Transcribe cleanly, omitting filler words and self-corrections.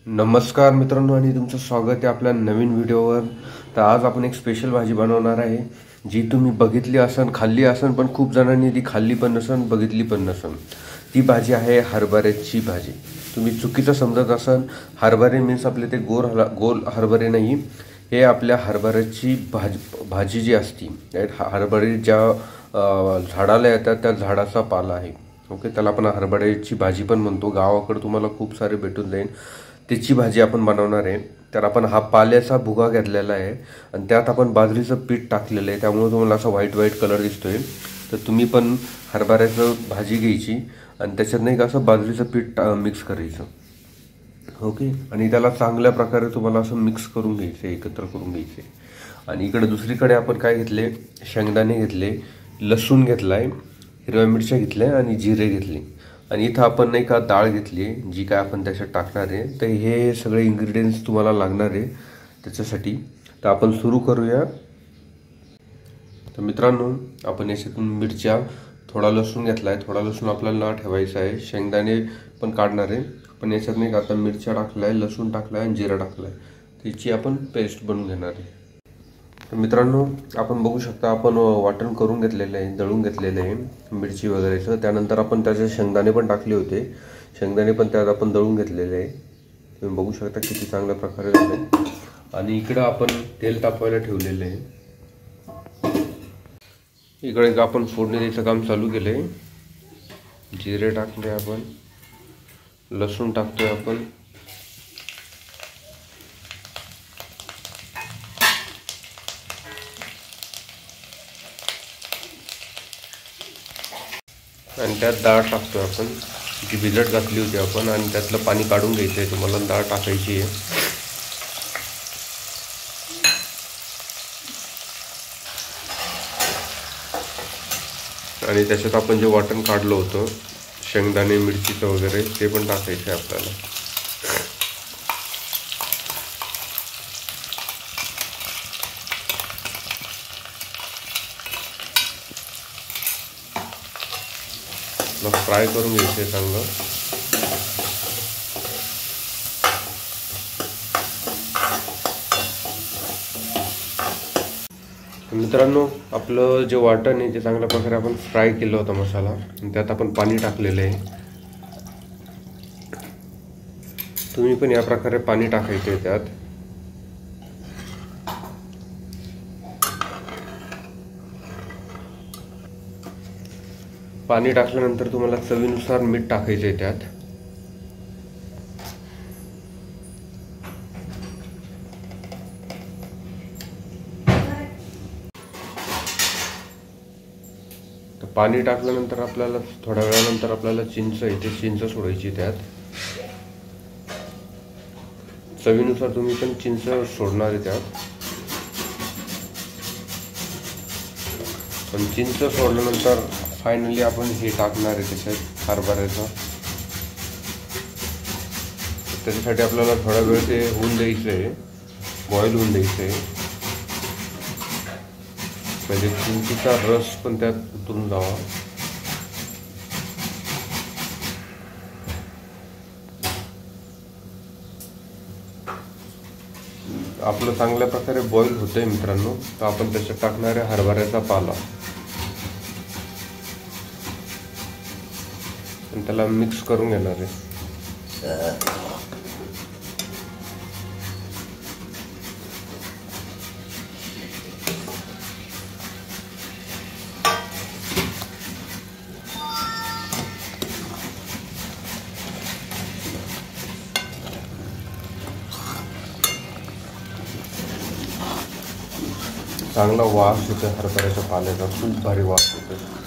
नमस्कार मित्रांनो आणि तुमचं स्वागत आहे आपल्या नवीन व्हिडिओवर। तर आज आपण एक स्पेशल भाजी बनवणार आहे जी तुम्ही बघितली असन, खाल्ली असन, पण खूप जणांनी ती खाल्ली पण नसन, बघितली पण नसन। ती भाजी आहे हरभऱ्याची भाजी। तुम्ही चुकीचं समजत असन, हरभरे मीन्स आपले ते गोल हरभरे नाही, हे आपल्या हरभऱ्याची भाजी जी असती, हरभरे ज्या झाडाला येतात त्या झाडाचा पाला आहे। ओके, त्याला आपण हरभऱ्याची भाजी पण म्हणतो। गावाकडे तुम्हाला खूप सारे भेटून जाईल, त्याची भाजी आपण बनवणार आहे। तर आपण हा पाल्याचा भुगा घेतलेला आहे आणि त्यात आपण बाजरीचं पीठ टाकलेलं आहे, त्यामुळे तुम्हाला असा व्हाईट कलर दिसतोय। तर तुम्ही पण हरभऱ्याचं भाजी घ्यायची आणि त्याच्यात नाही का असं बाजरीचं पीठ मिक्स करायचं। ओके, आणि त्याला चांगल्या प्रकारे तुम्हाला असं मिक्स करून घ्यायचं, एकत्र करून घ्यायचे। आणि इकडे दुसरीकडे आपण काय घेतले, शेंगदाणे घेतले, लसूण घेतलाय, हिरव्या मिरच्या घेतल्या आणि जिरे घेतले। आणि इथं आपण नाही का डाळ घेतली, जी काय आपण त्याच्यात टाकणार आहे। तर हे सगळे इन्ग्रेडियंट्स तुम्हाला लागणार आहे त्याच्यासाठी। तर आपण सुरू करूया। तर मित्रांनो, आपण याच्यातून मिरच्या, थोडा लसूण घेतलाय, थोडा लसूण आपल्याला ठेवायचा आहे, शेंगदाणे पण काढणार आहे। पण याच्यात नाही का आता मिरच्या टाकलाय, लसूण टाकलाय आणि जिरा टाकलाय, त्याची आपण पेस्ट बनवून घेणार आहे। तर मित्रांनो, आपण बघू शकता आपण वाटण करून घेतलेलं आहे, दळून घेतलेलं आहे मिरची वगैरेचं। त्यानंतर आपण त्याचे शेंगदाणे पण टाकले होते, शेंगदाणे पण त्यात आपण दळून घेतलेले आहे। तुम्ही बघू शकता किती चांगल्या प्रकारे झाले। आणि इकडं आपण तेल तापवायला ठेवलेलं आहे। इकडे आपण फोडणी द्यायचं काम चालू केलंय। जिरे टाकले आपण, लसूण टाकतोय आपण, आणि त्यात डाळ टाकतोय आपण, जी भिजत घातली होती आपण, आणि त्यातलं पाणी काढून घ्यायचं आहे। तुम्हाला डाळ टाकायची आहे। आणि त्याच्यात आपण जे वाटण काढलं होतं शेंगदाणे मिरचीचं वगैरे, ते पण टाकायचं आहे आपल्याला। फ्राय करून घ्यायचं आहे चांगलं। मित्रांनो, आपलं जे वाटण आहे ते चांगल्या प्रकारे आपण फ्राय केलं होतं मसाला, आणि त्यात आपण पाणी टाकलेलं आहे। तुम्ही पण या प्रकारे पाणी टाकायचं आहे त्यात। पाणी टाकल्यानंतर तुम्हाला चवीनुसार मीठ टाकायचं आहे त्यात। तर पाणी टाकल्यानंतर आपल्याला थोड्या वेळानंतर आपल्याला चिंच आहे ते चिंच सोडायची त्यात। चवीनुसार तुम्ही पण चिंच सोडणार आहे त्यात। पण चिंच सोडल्यानंतर फायनली आपण हे टाकणार आहे त्याच्यात हरभऱ्याचं। त्याच्यासाठी आपल्याला थोडा वेळ ते होऊन द्यायचं आहे, बॉईल होऊन द्यायचं आहे, म्हणजे चिंचेचा रस पण त्यात उतरून जावा। आपलं चांगल्या प्रकारे बॉईल होतंय मित्रांनो। तर आपण त्याच्यात टाकणार आहे हरभऱ्याचा पाला, आणि त्याला मिक्स करून घेणार आहे। चांगला वास येतो हरभऱ्याच्या पाल्याचा, खूप भारी वास येतो।